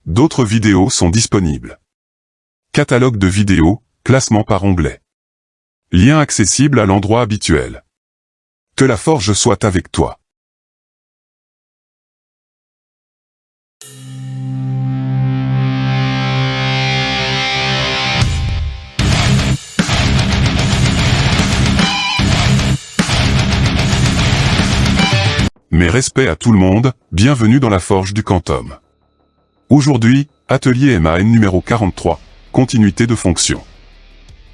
D'autres vidéos sont disponibles. Catalogue de vidéos, classement par onglet. Lien accessible à l'endroit habituel. Que la forge soit avec toi. Mes respects à tout le monde, bienvenue dans la forge du Quantum. Aujourd'hui, atelier MAN numéro 43, continuité de fonction.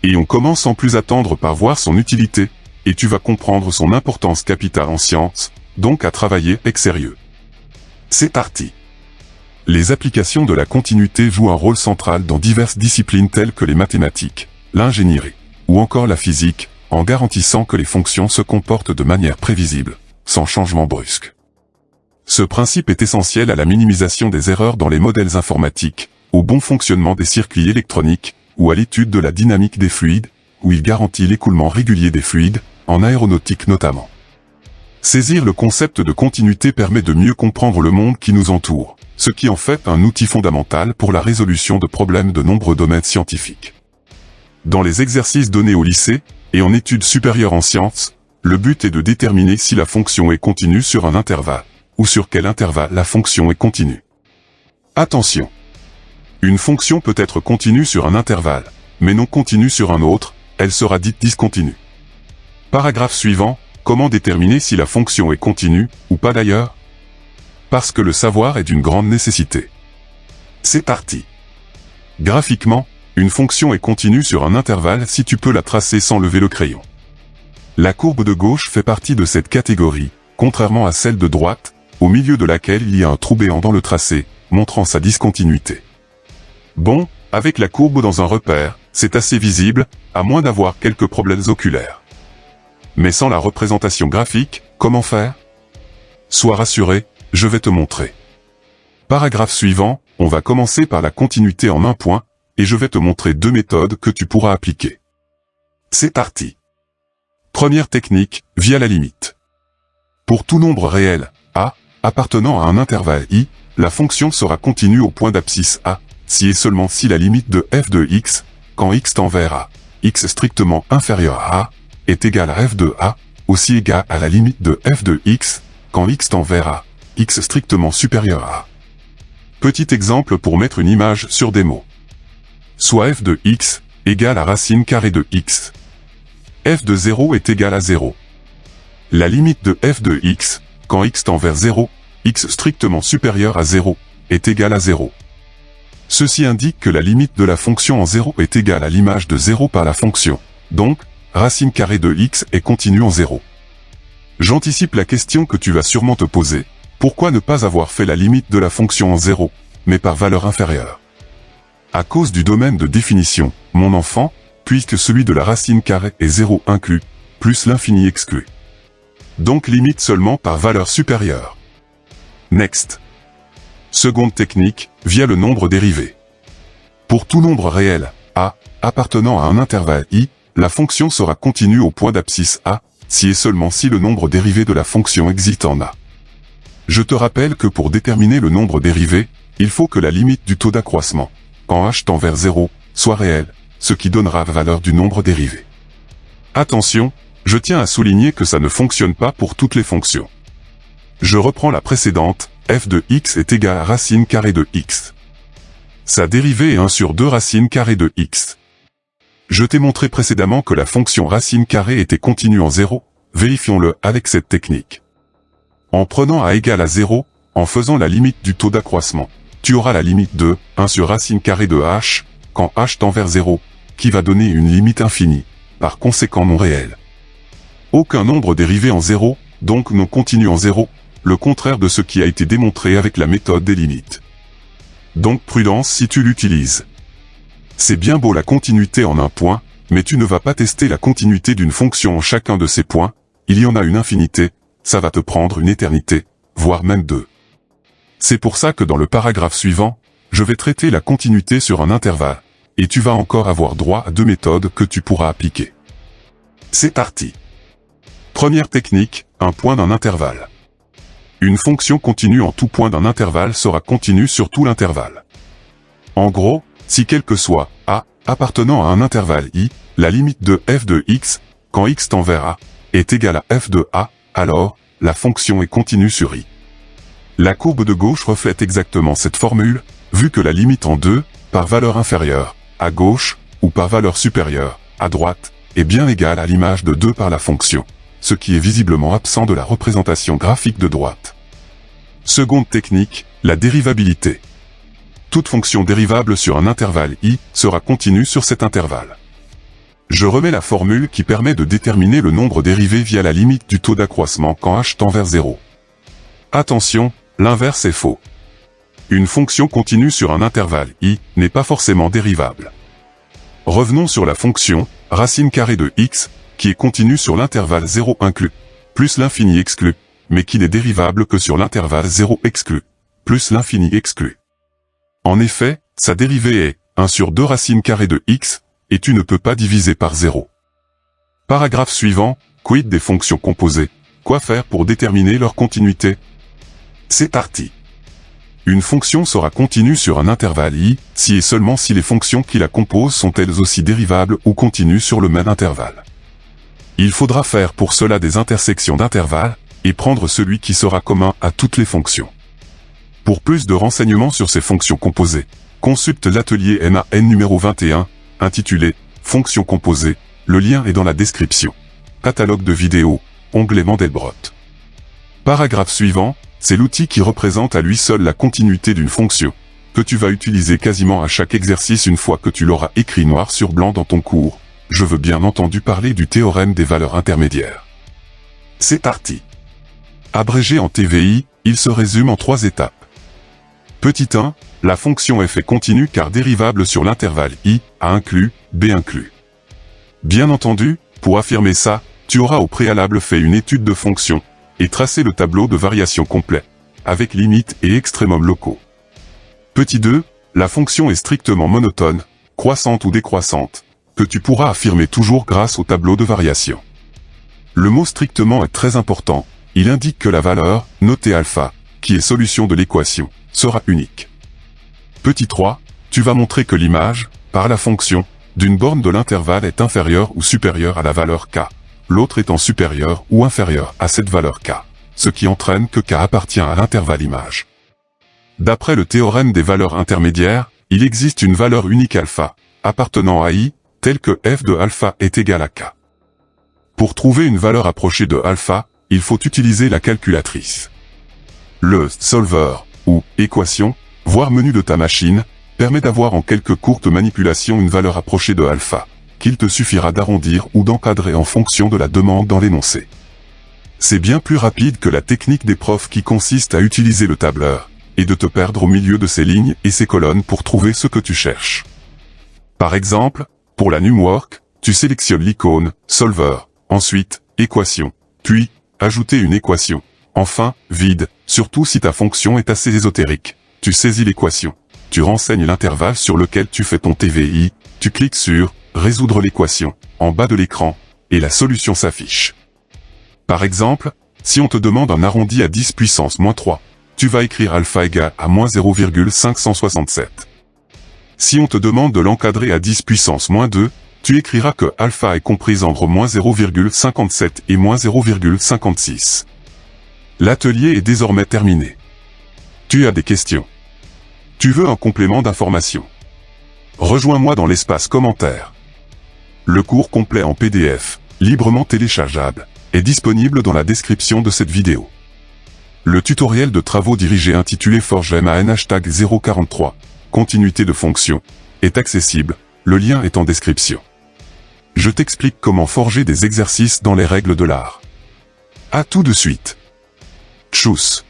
Et on commence sans plus attendre par voir son utilité, et tu vas comprendre son importance capitale en sciences, donc à travailler avec sérieux. C'est parti. Les applications de la continuité jouent un rôle central dans diverses disciplines telles que les mathématiques, l'ingénierie, ou encore la physique, en garantissant que les fonctions se comportent de manière prévisible, sans changement brusque. Ce principe est essentiel à la minimisation des erreurs dans les modèles informatiques, au bon fonctionnement des circuits électroniques, ou à l'étude de la dynamique des fluides, où il garantit l'écoulement régulier des fluides, en aéronautique notamment. Saisir le concept de continuité permet de mieux comprendre le monde qui nous entoure, ce qui en fait un outil fondamental pour la résolution de problèmes de nombreux domaines scientifiques. Dans les exercices donnés au lycée, et en études supérieures en sciences, le but est de déterminer si la fonction est continue sur un intervalle, ou sur quel intervalle la fonction est continue. Attention! Une fonction peut être continue sur un intervalle, mais non continue sur un autre, elle sera dite discontinue. Paragraphe suivant, comment déterminer si la fonction est continue, ou pas d'ailleurs? Parce que le savoir est d'une grande nécessité. C'est parti! Graphiquement, une fonction est continue sur un intervalle si tu peux la tracer sans lever le crayon. La courbe de gauche fait partie de cette catégorie, contrairement à celle de droite, au milieu de laquelle il y a un trou béant dans le tracé, montrant sa discontinuité. Bon, avec la courbe dans un repère, c'est assez visible, à moins d'avoir quelques problèmes oculaires. Mais sans la représentation graphique, comment faire? Sois rassuré, je vais te montrer. Paragraphe suivant, on va commencer par la continuité en un point, et je vais te montrer deux méthodes que tu pourras appliquer. C'est parti. Première technique, via la limite. Pour tout nombre réel, a, appartenant à un intervalle i, la fonction sera continue au point d'abscisse a, si et seulement si la limite de f de x, quand x tend vers a, x strictement inférieur à a, est égale à f de a, aussi égale à la limite de f de x, quand x tend vers a, x strictement supérieur à a. Petit exemple pour mettre une image sur des mots. Soit f de x, égale à racine carrée de x. F de 0 est égal à 0. La limite de f de x, quand x tend vers 0, x strictement supérieur à 0, est égale à 0. Ceci indique que la limite de la fonction en 0 est égale à l'image de 0 par la fonction. Donc, racine carrée de x est continue en 0. J'anticipe la question que tu vas sûrement te poser. Pourquoi ne pas avoir fait la limite de la fonction en 0, mais par valeur inférieure? À cause du domaine de définition, mon enfant, puisque celui de la racine carrée est 0 inclus, plus l'infini exclu. Donc limite seulement par valeur supérieure. Next. Seconde technique, via le nombre dérivé. Pour tout nombre réel, a, appartenant à un intervalle i, la fonction sera continue au point d'abscisse a, si et seulement si le nombre dérivé de la fonction existe en a. Je te rappelle que pour déterminer le nombre dérivé, il faut que la limite du taux d'accroissement, quand h tend vers 0, soit réelle, ce qui donnera la valeur du nombre dérivé. Attention, je tiens à souligner que ça ne fonctionne pas pour toutes les fonctions. Je reprends la précédente, f de x est égal à racine carrée de x. Sa dérivée est 1 sur 2 racine carrée de x. Je t'ai montré précédemment que la fonction racine carrée était continue en 0, vérifions-le avec cette technique. En prenant a égale à 0, en faisant la limite du taux d'accroissement, tu auras la limite de 1 sur racine carrée de h, quand h tend vers 0, qui va donner une limite infinie, par conséquent non réelle. Aucun nombre dérivé en 0, donc non continu en 0, le contraire de ce qui a été démontré avec la méthode des limites. Donc prudence si tu l'utilises. C'est bien beau la continuité en un point, mais tu ne vas pas tester la continuité d'une fonction en chacun de ces points, il y en a une infinité, ça va te prendre une éternité, voire même 2. C'est pour ça que dans le paragraphe suivant, je vais traiter la continuité sur un intervalle, et tu vas encore avoir droit à deux méthodes que tu pourras appliquer. C'est parti. Première technique, un point d'un intervalle. Une fonction continue en tout point d'un intervalle sera continue sur tout l'intervalle. En gros, si quel que soit a appartenant à un intervalle i, la limite de f de x, quand x tend vers a, est égale à f de a, alors, la fonction est continue sur i. La courbe de gauche reflète exactement cette formule, vu que la limite en 2, par valeur inférieure, à gauche, ou par valeur supérieure, à droite, est bien égale à l'image de 2 par la fonction, ce qui est visiblement absent de la représentation graphique de droite. Seconde technique, la dérivabilité. Toute fonction dérivable sur un intervalle i sera continue sur cet intervalle. Je remets la formule qui permet de déterminer le nombre dérivé via la limite du taux d'accroissement quand h tend vers 0. Attention, l'inverse est faux. Une fonction continue sur un intervalle i n'est pas forcément dérivable. Revenons sur la fonction racine carrée de x, qui est continue sur l'intervalle 0 inclus, plus l'infini exclu, mais qui n'est dérivable que sur l'intervalle 0 exclu, plus l'infini exclu. En effet, sa dérivée est 1 sur 2 racine carrée de x, et tu ne peux pas diviser par 0. Paragraphe suivant, quid des fonctions composées? Quoi faire pour déterminer leur continuité? C'est parti. Une fonction sera continue sur un intervalle i, si et seulement si les fonctions qui la composent sont elles aussi dérivables ou continues sur le même intervalle. Il faudra faire pour cela des intersections d'intervalles, et prendre celui qui sera commun à toutes les fonctions. Pour plus de renseignements sur ces fonctions composées, consulte l'atelier MAN numéro 21, intitulé « Fonctions composées », le lien est dans la description. Catalogue de vidéos, onglet Mandelbrot. Paragraphe suivant, c'est l'outil qui représente à lui seul la continuité d'une fonction, que tu vas utiliser quasiment à chaque exercice une fois que tu l'auras écrit noir sur blanc dans ton cours. Je veux bien entendu parler du théorème des valeurs intermédiaires. C'est parti. Abrégé en TVI, il se résume en 3 étapes. Petit 1, la fonction f est continue car dérivable sur l'intervalle i, a inclus, b inclus. Bien entendu, pour affirmer ça, tu auras au préalable fait une étude de fonction, et tracé le tableau de variation complet, avec limites et extrémums locaux. Petit 2, la fonction est strictement monotone, croissante ou décroissante, que tu pourras affirmer toujours grâce au tableau de variation. Le mot strictement est très important, il indique que la valeur, notée alpha, qui est solution de l'équation, sera unique. Petit 3, tu vas montrer que l'image, par la fonction, d'une borne de l'intervalle est inférieure ou supérieure à la valeur k, l'autre étant supérieure ou inférieure à cette valeur k, ce qui entraîne que k appartient à l'intervalle image. D'après le théorème des valeurs intermédiaires, il existe une valeur unique alpha, appartenant à i, telle que f de alpha est égal à k. Pour trouver une valeur approchée de alpha, il faut utiliser la calculatrice. Le solver, ou équation, voire menu de ta machine, permet d'avoir en quelques courtes manipulations une valeur approchée de alpha, qu'il te suffira d'arrondir ou d'encadrer en fonction de la demande dans l'énoncé. C'est bien plus rapide que la technique des profs qui consiste à utiliser le tableur, et de te perdre au milieu de ces lignes et ces colonnes pour trouver ce que tu cherches. Par exemple, pour la numwork, tu sélectionnes l'icône « Solver », ensuite « Équation », puis « Ajouter une équation », enfin « Vide », surtout si ta fonction est assez ésotérique. Tu saisis l'équation, tu renseignes l'intervalle sur lequel tu fais ton TVI, tu cliques sur « Résoudre l'équation » en bas de l'écran, et la solution s'affiche. Par exemple, si on te demande un arrondi à 10 puissance moins 3, tu vas écrire alpha égale à moins 0,567. Si on te demande de l'encadrer à 10 puissance moins 2, tu écriras que alpha est comprise entre moins 0,57 et moins 0,56. L'atelier est désormais terminé. Tu as des questions? Tu veux un complément d'information? Rejoins-moi dans l'espace commentaires. Le cours complet en PDF, librement téléchargeable, est disponible dans la description de cette vidéo. Le tutoriel de travaux dirigés intitulé Forge MAN #043, continuité de fonction, est accessible, le lien est en description. Je t'explique comment forger des exercices dans les règles de l'art. À tout de suite. Tchuss.